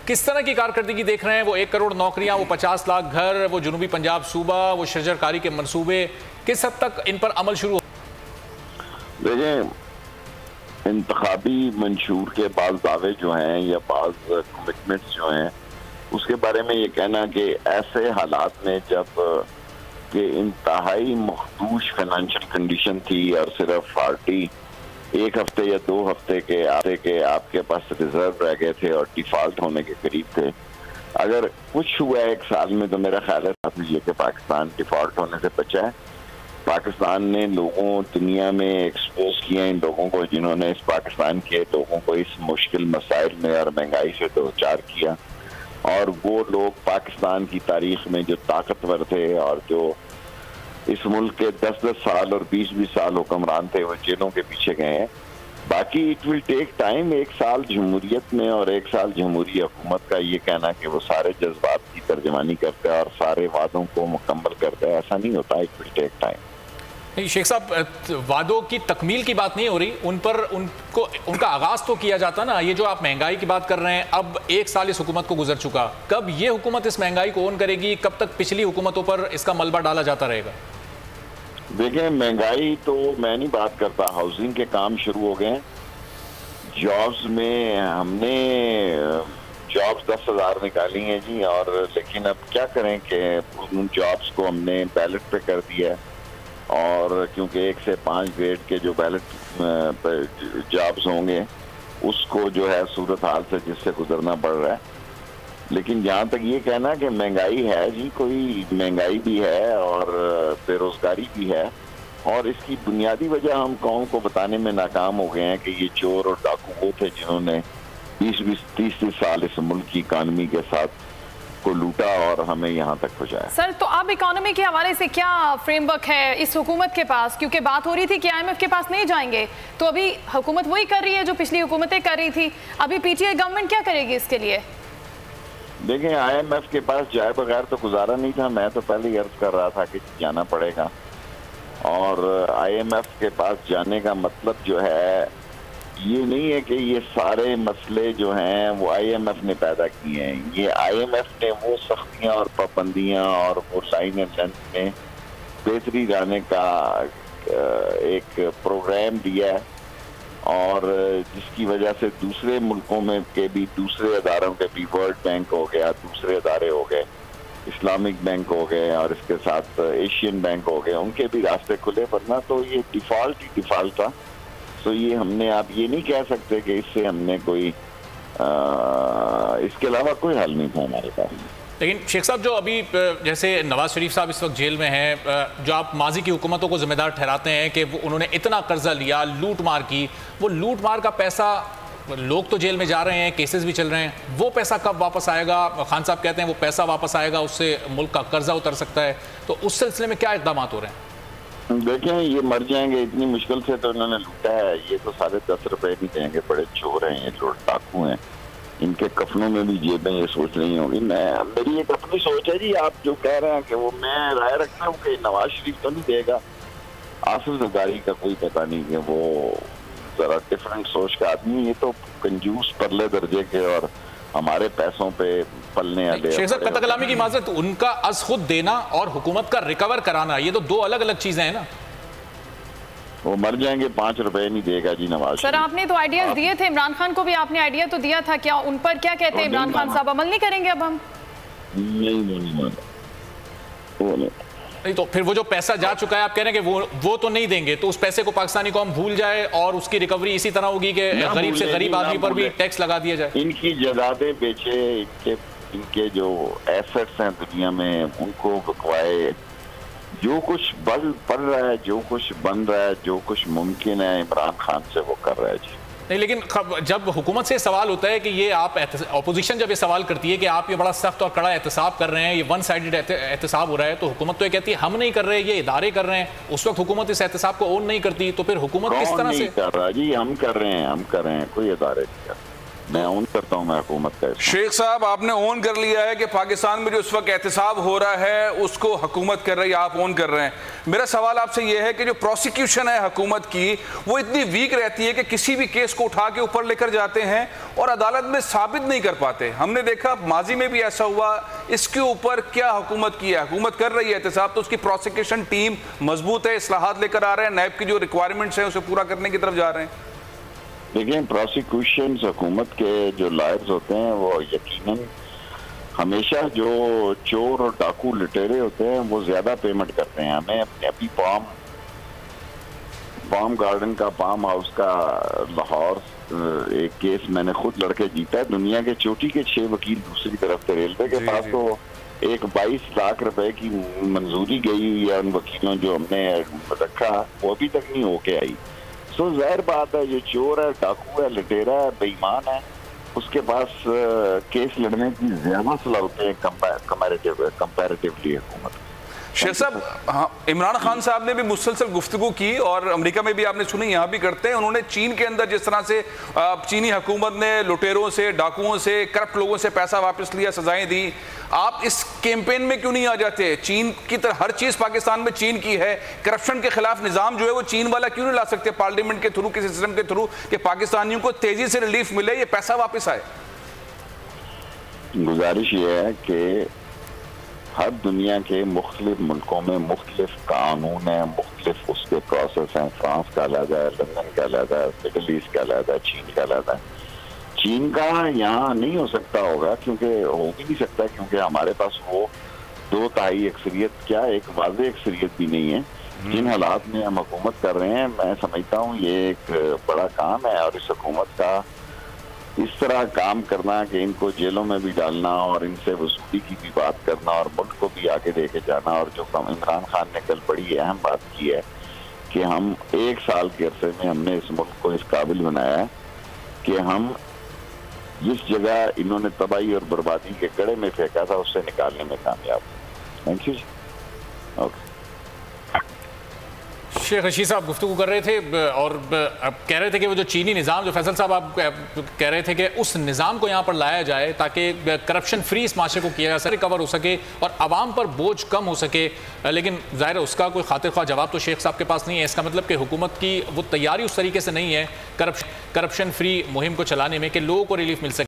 کس طرح کی کارکردگی دیکھ رہے ہیں؟ وہ 1 کروڑ نوکریاں، وہ 50 لاکھ گھر، وہ جنوبی پنجاب صوبہ، وہ شجر کاری کے منصوبے، کس حد تک ان پر عمل شروع؟ دیکھیں، انتخابی منشور کے بعض دعوے جو ہیں یا بعض کمٹمنٹس جو ہیں، اس کے بارے میں یہ کہنا کہ ایسے حالات میں جب کہ انتہائی مخدوش فائنینشیل کنڈیشن تھی اور صرف پارٹی 1 ہفتے یا 2 ہفتے کے آتے کہ آپ کے پاس ریزرو رہ گئے تھے اور ڈیفالٹ ہونے کے قریب تھے، اگر کچھ ہوا ہے 1 سال میں تو میرا خیال ہے یہ کہ پاکستان ڈیفالٹ ہونے سے بچا ہے۔ پاکستان نے لوگوں دنیا میں ایکسپوز کیا ان لوگوں کو جنہوں نے اس پاکستان کے لوگوں کو اس مشکل مسائل میں اور مہنگائی سے دوچار کیا، اور وہ لوگ پاکستان کی تاریخ میں جو طاقتور تھے اور جو اس ملک کے 10-10 سال اور 20-20 سال حکمران تھے، وہ جیلوں کے پیچھے گئے ہیں۔ باقی اٹ ول ٹیک ٹائم۔ 1 سال جمہوریت میں اور 1 سال جمہوری حکومت کا یہ کہنا کہ وہ سارے جذبات کی ترجمانی کرتا ہے اور سارے وعدوں کو مکمل کرتا ہے، ایسا نہیں ہوتا۔ It will take time. نہیں شیخ صاحب، وعدوں کی تکمیل کی بات نہیں ہو رہی، ان کا آغاز تو کیا جاتا نا۔ یہ جو آپ مہنگائی کی بات کر رہے ہیں، اب 1 سال اس حکومت کو گزر چکا، کب یہ حکومت اس مہنگائی کو اون کرے گی؟ کب تک پچھلی حکومتوں پر اس کا ملبہ ڈالا جاتا رہے گا؟ دیکھیں، مہنگائی تو میں نہیں بات کرتا، ہاؤسنگ کے کام شروع ہو گئے ہیں۔ جابز میں ہم نے جابز 10,000 نکالی ہیں جی، اور لیکن اب کیا کریں کہ ان جابز کو ہم نے بیلٹ پہ کر دیا ہے، اور کیونکہ 1 سے 5 گریڈ کے جو بیلٹ جابز ہوں گے اس کو جو ہے صورتحال سے جس سے گزرنا پڑ رہا ہے۔ لیکن جہاں تک یہ کہنا کہ مہنگائی ہے جی، کوئی مہنگائی بھی ہے اور بے روزگاری بھی ہے، اور اس کی بنیادی وجہ ہم قوم کو بتانے میں ناکام ہو گئے ہیں کہ یہ چور اور ڈاکو وہ تھے جنہوں نے 20-30 سال اس ملک کی اکانومی کے ساتھ کو لوٹا اور ہمیں یہاں تک پہنچایا۔ سر، تو اب اکانومی کے حوالے سے کیا فریم ورک ہے اس حکومت کے پاس؟ کیونکہ بات ہو رہی تھی کہ IMF کے پاس نہیں جائیں گے، تو ابھی حکومت وہی کر رہی ہے جو پچھلی حکومتیں کر رہی تھی۔ ابھی PTI گورنمنٹ کیا کرے گی اس کے لیے؟ دیکھیں، IMF کے پاس جائے بغیر تو گزارا نہیں تھا۔ میں تو پہلے ہی عرض کر رہا تھا کہ جانا پڑے گا، اور IMF کے پاس جانے کا مطلب جو ہے یہ نہیں ہے کہ یہ سارے مسئلے جو ہیں وہ IMF نے پیدا کیے ہیں۔ یہ IMF نے وہ سختیاں اور پابندیاں اور وہ لائن اینڈ لینتھ میں بہتری لانے کا ایک پروگرام دیا ہے، اور جس کی وجہ سے دوسرے ملکوں میں کے بھی دوسرے اداروں کے بھی، ورلڈ بینک ہو گیا، دوسرے ادارے ہو گئے، اسلامک بینک ہو گئے، اور اس کے ساتھ ایشین بینک ہو گئے، ان کے بھی راستے کھلے، ورنہ تو یہ ڈیفالٹ ہی ڈیفالٹ تھا۔ تو یہ ہم نے آپ یہ نہیں کہہ سکتے کہ اس سے ہم نے کوئی اس کے علاوہ کوئی حل نہیں تھا ہمارے پاس۔ لیکن شیخ صاحب، جو ابھی جیسے نواز شریف صاحب اس وقت جیل میں ہیں، جو آپ ماضی کی حکومتوں کو ذمہ دار ٹھہراتے ہیں کہ انہوں نے اتنا قرضہ لیا، لوٹ مار کی، وہ لوٹ مار کا پیسہ، لوگ تو جیل میں جا رہے ہیں، کیسز بھی چل رہے ہیں، وہ پیسہ کب واپس آئے گا؟ خان صاحب کہتے ہیں وہ پیسہ واپس آئے گا، اس سے ملک کا قرضہ اتر سکتا ہے، تو اس سلسلے میں کیا اقدامات ہو رہے ہیں؟ دیکھیں، یہ مر جائیں گے، اتنی مشکل سے تو انہوں نے لوٹا ہے، یہ تو 10.5 روپے نہیں دیں گے، بڑے چور ہیں یہ، لوٹ ڈاکو ہیں، ان کے کفنوں میں بھی جیبیں یہ سوچ نہیں ہوگی۔ میری ایک اپنی سوچ ہے جی، آپ جو کہہ رہے ہیں کہ وہ میں رائے رکھتا ہوں کہ نواز شریف تو نہیں دے گا، آصف زرداری کا کوئی پتہ نہیں کہ وہ ذرا ڈفرنٹ سوچ کا آدمی، یہ تو کنجوس پرلے درجے کے اور ہمارے پیسوں پہ پلنے والے۔ شیخ صاحب، قطع کلامی کی معذرت، ان کا از خود دینا اور حکومت کا ریکور کرانا، یہ تو 2 الگ الگ چیزیں ہیں نا۔ وہ مر جائیں گے، 5 روپے نہیں دے گا جی نواز شریف۔ سر، آپ نے تو آئیڈیاز دیے تھے، عمران خان کو بھی آپ نے آئیڈیا تو دیا تھا، کیا ان پر کیا کہتے ہیں عمران خان صاحب؟ عمل نہیں کریں گے اب ہم؟ نہیں تو پھر وہ جو پیسہ جا چکا ہے، آپ کہہ رہے ہیں کہ وہ تو نہیں دیں گے، تو اس پیسے کو پاکستانی قوم بھول جائے اور اس کی ریکوری اسی طرح ہوگی کہ غریب سے غریب آدمی پر بھی ٹیکس لگا دیا جائے؟ ان کی جائیدادیں بیچے، ان کے جو ایسٹس ہیں دنیا میں ان کو بکوائے، جو کچھ پڑ رہا ہے، جو کچھ بن رہا ہے، جو کچھ ممکن ہے عمران خان سے وہ کر رہا ہے جی۔ نہیں، لیکن جب حکومت سے سوال ہوتا ہے کہ یہ آپ اپوزیشن جب یہ سوال کرتی ہے کہ آپ یہ بڑا سخت اور کڑا احتساب کر رہے ہیں، یہ ون سائیڈڈ احتساب ہو رہا ہے، تو حکومت تو یہ کہتی ہے ہم نہیں کر رہے، یہ ادارے کر رہے ہیں۔ اس وقت حکومت اس احتساب کو اون نہیں کرتی، تو پھر حکومت کس طرح سے؟ کر رہا جی، ہم کر رہے ہیں، کوئی ادارے نہیں کر رہے۔ میں اون کرتا ہوں میں حکومت کا حصہ۔ شیخ صاحب آپ نے اون کر لیا ہے کہ پاکستان میں جو اس وقت احتساب ہو رہا ہے اس کو حکومت کر رہی ہے، آپ اون کر رہے ہیں۔ میرا سوال آپ سے یہ ہے کہ جو پروسیکیوشن ہے حکومت کی وہ اتنی ویک رہتی ہے کہ کسی بھی کیس کو اٹھا کے اوپر لے کر جاتے ہیں اور عدالت میں ثابت نہیں کر پاتے۔ ہم نے دیکھا ماضی میں بھی ایسا ہوا، اس کے اوپر کیا حکومت کی ہے؟ حکومت کر رہی ہے احتساب تو اس کی پروسیکیوشن ٹیم مضبوط ہے، اصلاحات لے کر آ رہے ہیں، نیب کی جو ریکوائرمنٹس ہیں اسے پورا کرنے کی طرف جا رہے ہیں؟ دیکھیں پروسیکیوشنز حکومت کے جو لائرز ہوتے ہیں وہ یقیناً ہمیشہ جو چور اور ڈاکو لٹیرے ہوتے ہیں وہ زیادہ پیمنٹ کرتے ہیں۔ ہمیں اپنے ابھی پام گارڈن کا پام ہاؤس کا لاہور ایک کیس میں نے خود لڑکے جیتا ہے، دنیا کے چوٹی کے 6 وکیل دوسری طرف تھے، ریلوے کے پاس تو ایک 22 لاکھ روپے کی منظوری گئی ہوئی ہے ان وکیلوں جو ہم نے رکھا، وہ ابھی تک نہیں ہو کے آئی۔ سو ظاہر بات ہے جو چور ہے، ڈاکو ہے، لٹیرا ہے، بے ایمان ہے، اس کے پاس کیس لڑنے کی زیادہ صلاحیتیں کمپیریٹیولی حکومت۔ شیخ صاحب ہاں، عمران خان صاحب نے بھی مسلسل گفتگو کی اور امریکہ میں بھی آپ نے سنی، یہاں بھی کرتے ہیں۔ انہوں نے چین کے اندر جس طرح سے چینی حکومت نے لٹیروں سے، ڈاکوؤں سے، کرپٹ لوگوں سے پیسہ واپس لیا، سزائیں دی، آپ اس کیمپین میں کیوں نہیں آ جاتے؟ چین کی طرح ہر چیز پاکستان میں چین کی ہے، کرپشن کے خلاف نظام جو ہے وہ چین والا کیوں نہیں لا سکتے پارلیمنٹ کے تھرو، کسی سسٹم کے تھرو، کہ پاکستانیوں کو تیزی سے ریلیف ملے، یہ پیسہ واپس آئے؟ گزارش یہ ہے کہ ہر دنیا کے مختلف ملکوں میں مختلف قانون ہیں، مختلف اس کے پروسیس ہیں۔ فرانس کا علیحدہ ہے، لندن کا علیحدہ ہے، مڈل ایسٹ کا علیحدہ ہے، چین کا علیحدہ ہے۔ چین کا یہاں نہیں ہو سکتا ہوگا، کیونکہ ہو بھی نہیں سکتا، کیونکہ ہمارے پاس وہ 2/3 اکثریت کیا ایک واضح اکثریت بھی نہیں ہے۔ جن حالات میں ہم حکومت کر رہے ہیں میں سمجھتا ہوں یہ ایک بڑا کام ہے، اور اس حکومت کا اس طرح کام کرنا کہ ان کو جیلوں میں بھی ڈالنا اور ان سے وصولی کی بھی بات کرنا اور ملک کو بھی آگے لے کے جانا، اور جو عمران خان نے کل بڑی اہم بات کی ہے کہ ہم 1 سال کے عرصے میں ہم نے اس ملک کو اس قابل بنایا ہے کہ ہم جس جگہ انہوں نے تباہی اور بربادی کے گڑھے میں پھینکا تھا اس سے نکالنے میں کامیاب ہیں۔ Thank you. Okay, Sheikh Rashid صاحب گفتگو کر رہے تھے اور کہہ رہے تھے کہ وہ جو چینی نظام، جو فیصل صاحب آپ کہہ رہے تھے کہ اس نظام کو یہاں پر لایا جائے تاکہ کرپشن فری اس معاشرے کو کیا جا سکے، کور ہو سکے اور عوام پر بوجھ کم ہو سکے، لیکن ظاہر ہے اس کا کوئی خاطر خواہ جواب تو شیخ صاحب کے پاس نہیں ہے۔ اس کا مطلب کہ حکومت کی وہ تیاری اس طریقے سے نہیں ہے کرپشن فری مہم کو چلانے میں کہ لوگوں کو ریلیف مل سکے۔